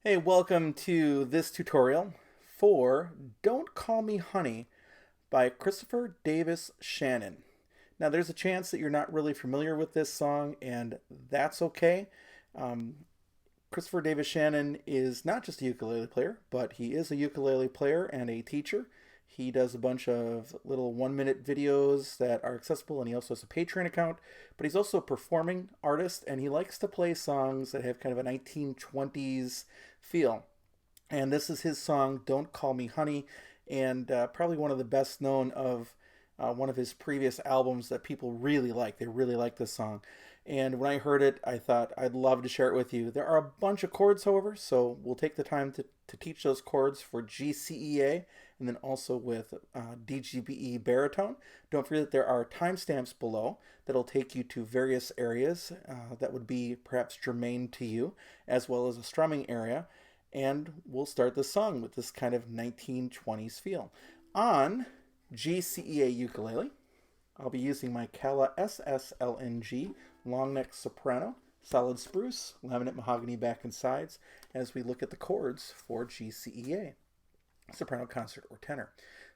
Hey, welcome to this tutorial for Don't Call Me Honey by Christopher Davis-Shannon. Now, there's a chance that you're not really familiar with this song, and that's okay. Um, Christopher Davis-Shannon is not just a ukulele player, but he is a ukulele player and a teacher. He does a bunch of little 1-minute videos that are accessible, and he also has a Patreon account. But he's also a performing artist, and he likes to play songs that have kind of a 1920s feel. And this is his song, Don't Call Me Honey, and probably one of the best known of one of his previous albums that people really like. They really like this song. And when I heard it, I thought I'd love to share it with you. There are a bunch of chords, however, so we'll take the time to teach those chords for GCEA and then also with DGBE baritone. Don't forget that there are timestamps below that'll take you to various areas that would be perhaps germane to you, as well as a strumming area. And we'll start the song with this kind of 1920s feel. On GCEA ukulele, I'll be using my Kala SSLNG long neck soprano, solid spruce, laminate mahogany back and sides as we look at the chords for GCEA, soprano, concert, or tenor.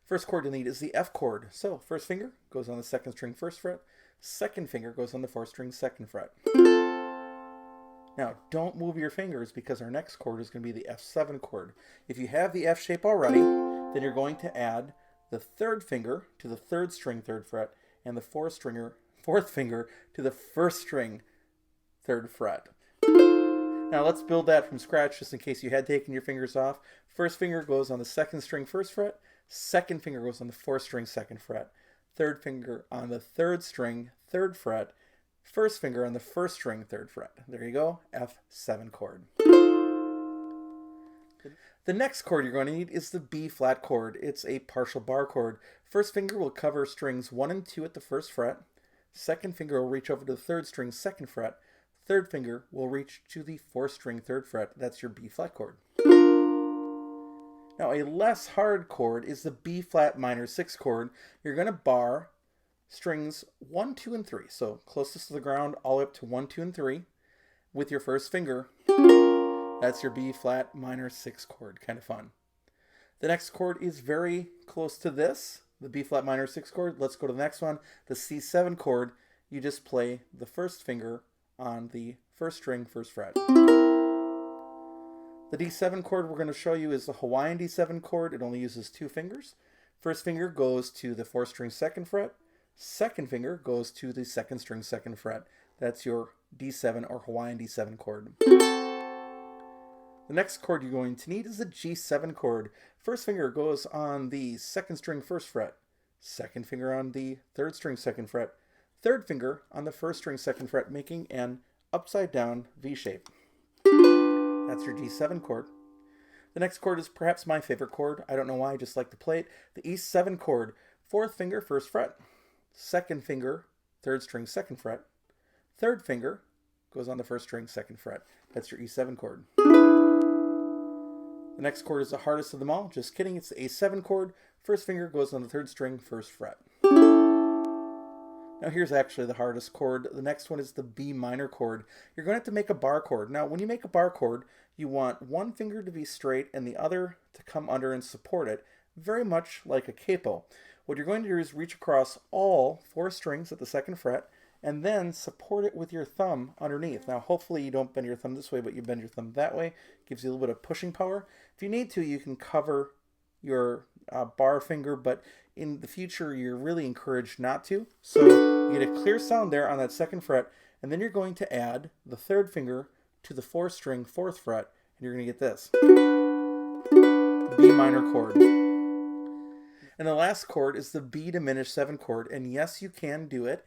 First chord you'll need is the F chord. So first finger goes on the second string first fret, second finger goes on the fourth string second fret. Now, don't move your fingers because our next chord is going to be the F7 chord. If you have the F shape already, then you're going to add the third finger to the third string third fret and the fourth finger to the first string third fret. Now let's build that from scratch just in case you had taken your fingers off. First finger goes on the second string first fret, second finger goes on the fourth string second fret, third finger on the third string third fret, first finger on the first string third fret. There you go, F7 chord. The next chord you're going to need is the B flat chord. It's a partial bar chord. First finger will cover strings 1 and 2 at the first fret. Second finger will reach over to the third string second fret. Third finger will reach to the fourth string third fret. That's your B flat chord. Now a less hard chord is the B flat minor 6 chord. You're going to bar strings 1, 2, and 3. So closest to the ground all the way up to 1, 2, and 3 with your first finger. That's your B flat minor 6 chord. Kind of fun. The next chord is very close to this, the B flat minor 6 chord. Let's go to the next one, the C7 chord. You just play the first finger on the first string first fret. The D7 chord we're going to show you is the Hawaiian D7 chord. It only uses 2 fingers. First finger goes to the fourth string second fret. Second finger goes to the second string second fret. That's your D7 or Hawaiian D7 chord. The next chord you're going to need is the G7 chord. First finger goes on the second string first fret. Second finger on the third string second fret. Third finger on the first string second fret, making an upside down V shape. That's your G7 chord. The next chord is perhaps my favorite chord. I don't know why, I just like to play it. The E7 chord. Fourth finger first fret. Second finger third string second fret. Third finger goes on the first string second fret. That's your E7 chord. The next chord is the hardest of them all. Just kidding, it's the A7 chord. First finger goes on the third string, first fret. Now here's actually the hardest chord. The next one is the B minor chord. You're going to have to make a bar chord. Now when you make a bar chord, you want one finger to be straight and the other to come under and support it, very much like a capo. What you're going to do is reach across all 4 strings at the second fret and then support it with your thumb underneath. Now hopefully you don't bend your thumb this way, but you bend your thumb that way. Gives you a little bit of pushing power. If you need to, you can cover your bar finger, but in the future you're really encouraged not to. So you get a clear sound there on that second fret, and then you're going to add the third finger to the fourth string fourth fret, and you're going to get this B minor chord. And the last chord is the B diminished 7 chord, and yes, you can do it.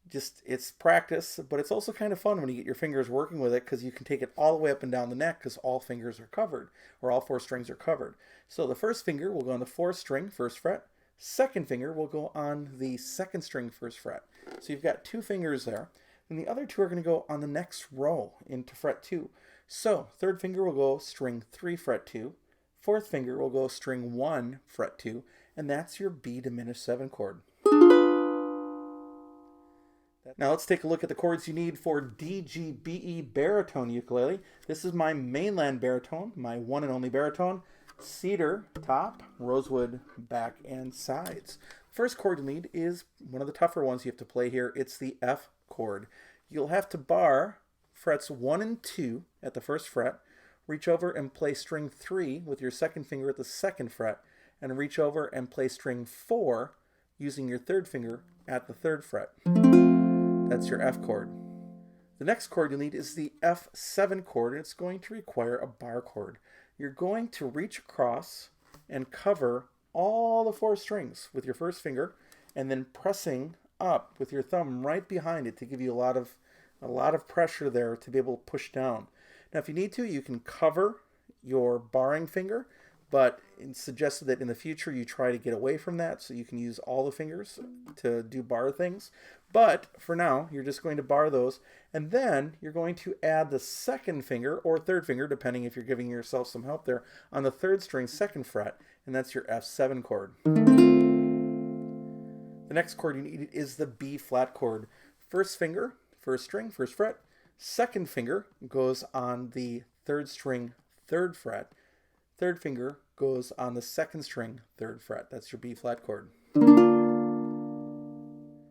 Just it's practice, but it's also kind of fun when you get your fingers working with it because you can take it all the way up and down the neck because all fingers are covered, or all 4 strings are covered. So the first finger will go on the fourth string first fret. Second finger will go on the second string first fret. So you've got 2 fingers there, and the other 2 are going to go on the next row into fret 2. So third finger will go string 3 fret 2. Fourth finger will go string 1 fret 2, and that's your B diminished 7 chord. Now let's take a look at the chords you need for DGBE baritone ukulele. This is my mainland baritone, my one and only baritone. Cedar top, rosewood back and sides. First chord you'll need is one of the tougher ones you have to play here. It's the F chord. You'll have to bar frets 1 and 2 at the first fret, reach over and play string 3 with your second finger at the second fret, and reach over and play string 4 using your third finger at the third fret. That's your F chord. The next chord you'll need is the F7 chord, and it's going to require a bar chord. You're going to reach across and cover all the 4 strings with your first finger, and then pressing up with your thumb right behind it to give you a lot of pressure there to be able to push down. Now, if you need to, you can cover your barring finger, but it's suggested that in the future you try to get away from that so you can use all the fingers to do bar things. But for now, you're just going to bar those, and then you're going to add the second finger or third finger, depending if you're giving yourself some help there, on the third string, second fret, and that's your F7 chord. The next chord you need is the B flat chord. First finger, first string, first fret. Second finger goes on the third string, third fret. Third finger goes on the second string, third fret. That's your B flat chord.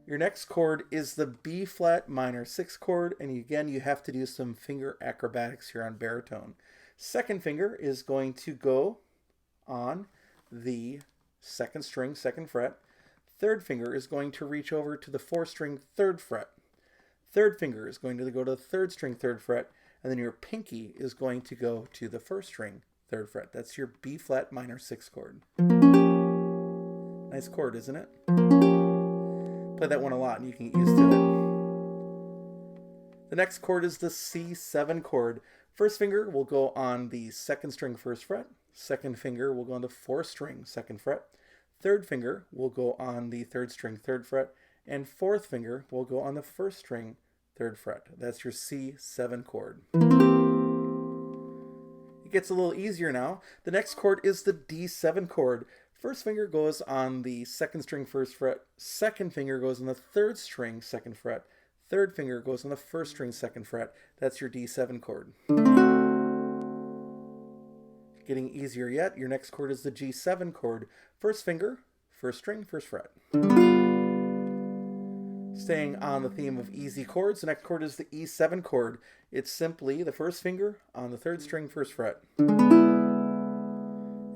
Your next chord is the B flat minor 6 chord, and again you have to do some finger acrobatics here on baritone. Second finger is going to go on the second string, second fret. Third finger is going to reach over to the 4th string, 3rd fret. Third finger is going to go to the 3rd string, 3rd fret, and then your pinky is going to go to the 1st string, 3rd fret. That's your B flat minor 6 chord. Nice chord, isn't it? Play that one a lot and you can get used to it. The next chord is the C7 chord. First finger will go on the 2nd string, 1st fret. Second finger will go on the 4th string, 2nd fret. Third finger will go on the 3rd string, 3rd fret. And 4th finger will go on the 1st string, 3rd fret. That's your C7 chord. It gets a little easier now. The next chord is the D7 chord. First finger goes on the 2nd string, 1st fret. Second finger goes on the 3rd string, 2nd fret. Third finger goes on the 1st string, 2nd fret. That's your D7 chord. Getting easier yet, your next chord is the G7 chord. First finger, 1st string, 1st fret. Staying on the theme of easy chords, the next chord is the E7 chord. It's simply the first finger on the 3rd string, 1st fret.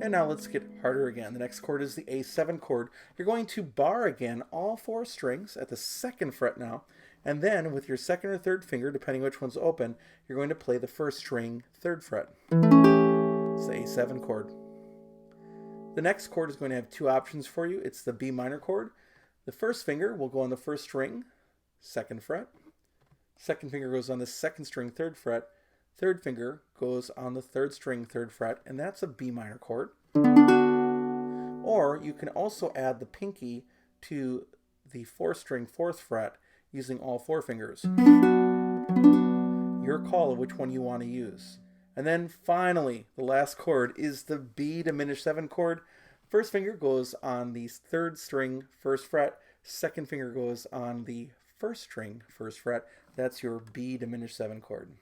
And now let's get harder again. The next chord is the A7 chord. You're going to bar again all 4 strings at the 2nd fret now, and then with your 2nd or 3rd finger, depending which one's open, you're going to play the 1st string, 3rd fret. It's the A7 chord. The next chord is going to have 2 options for you. It's the B minor chord. The first finger will go on the 1st string, 2nd fret. Second finger goes on the 2nd string, 3rd fret. Third finger goes on the 3rd string, 3rd fret, and that's a B minor chord. Or you can also add the pinky to the 4th string, 4th fret, using all 4 fingers. Your call of which one you want to use. And then finally, the last chord is the B diminished 7 chord. First finger goes on the 3rd string, 1st fret. Second finger goes on the 1st string, 1st fret. That's your B diminished 7 chord.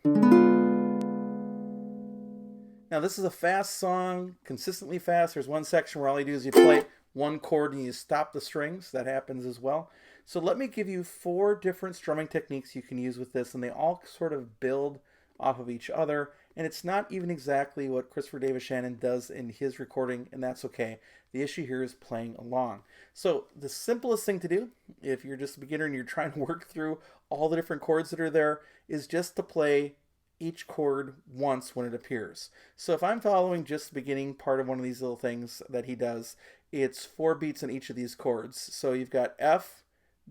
Now this is a fast song, consistently fast. There's one section where all you do is you play one chord and you stop the strings. That happens as well. So let me give you 4 different strumming techniques you can use with this, and they all sort of build off of each other. And it's not even exactly what Christopher Davis-Shannon does in his recording, and that's okay. The issue here is playing along. So the simplest thing to do, if you're just a beginner and you're trying to work through all the different chords that are there, is just to play each chord once when it appears. So if I'm following just the beginning part of one of these little things that he does, it's 4 beats on each of these chords. So you've got F,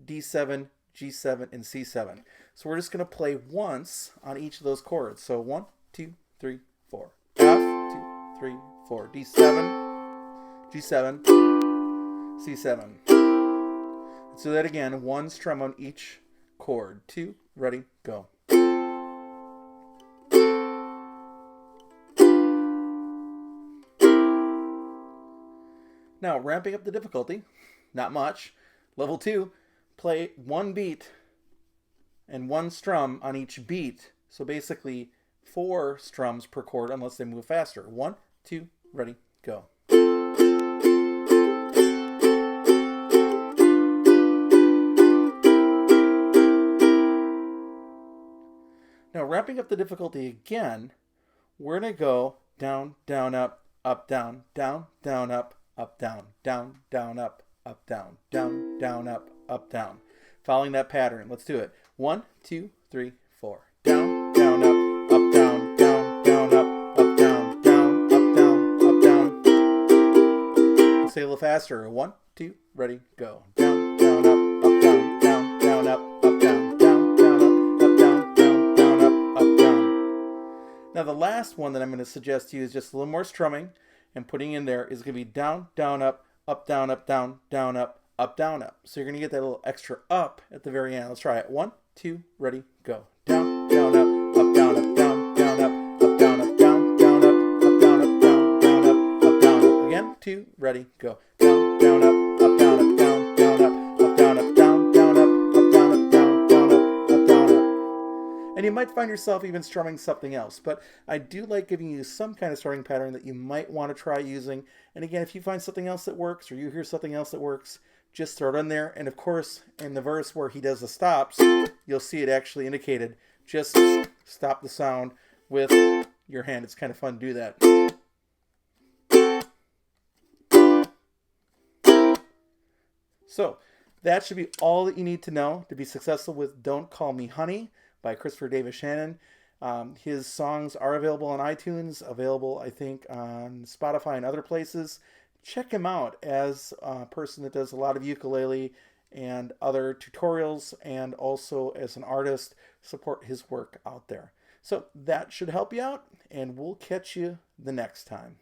D7, G7, and C7. So we're just going to play once on each of those chords. So 1, 2, 3, 4. F, 2, 3, 4. D7, G7, C7. Let's do that again. 1 strum on each chord. 2, ready, go. Now, ramping up the difficulty, not much. Level 2, play 1 beat and 1 strum on each beat. So basically 4 strums per chord unless they move faster. 1, 2, ready, go. Now, wrapping up the difficulty again, we're going to go down, down, up, down, down, down, up, down, down, down, up, down, down, down, up, down. Following that pattern. Let's do it. 1, 2, 3, 4. Down, down, up, down, down, down, up, down, down, up, down, up, down. Let's say a little faster. 1, 2, ready, go. Down, down, up, down, down, down, up, down, down, down, up, down, down, down, up, down. Now the last one that I'm going to suggest to you is just a little more strumming, and putting in there is going to be down, down, up, down, down, down, up, down, up. So you're going to get that little extra up at the very end. Let's try it. 1, 2, ready, go. Down, down, up, down, down, down, up, down, down, down, up, down, down, down, up, down, up. Again, 2, ready, go. Down, down, up, down, down, down, up, down, down, down, up, down, down, down, up, down, up. And you might find yourself even strumming something else, but I do like giving you some kind of strumming pattern that you might want to try using. And again, if you find something else that works, or you hear something else that works, just throw it in there. And of course, in the verse where he does the stops, you'll see it actually indicated. Just stop the sound with your hand. It's kind of fun to do that. So that should be all that you need to know to be successful with Don't Call Me Honey by Christopher Davis-Shannon. His songs are available on iTunes, available, I think, on Spotify and other places. Check him out as a person that does a lot of ukulele and other tutorials, and also as an artist. Support his work out there. So that should help you out, and we'll catch you the next time.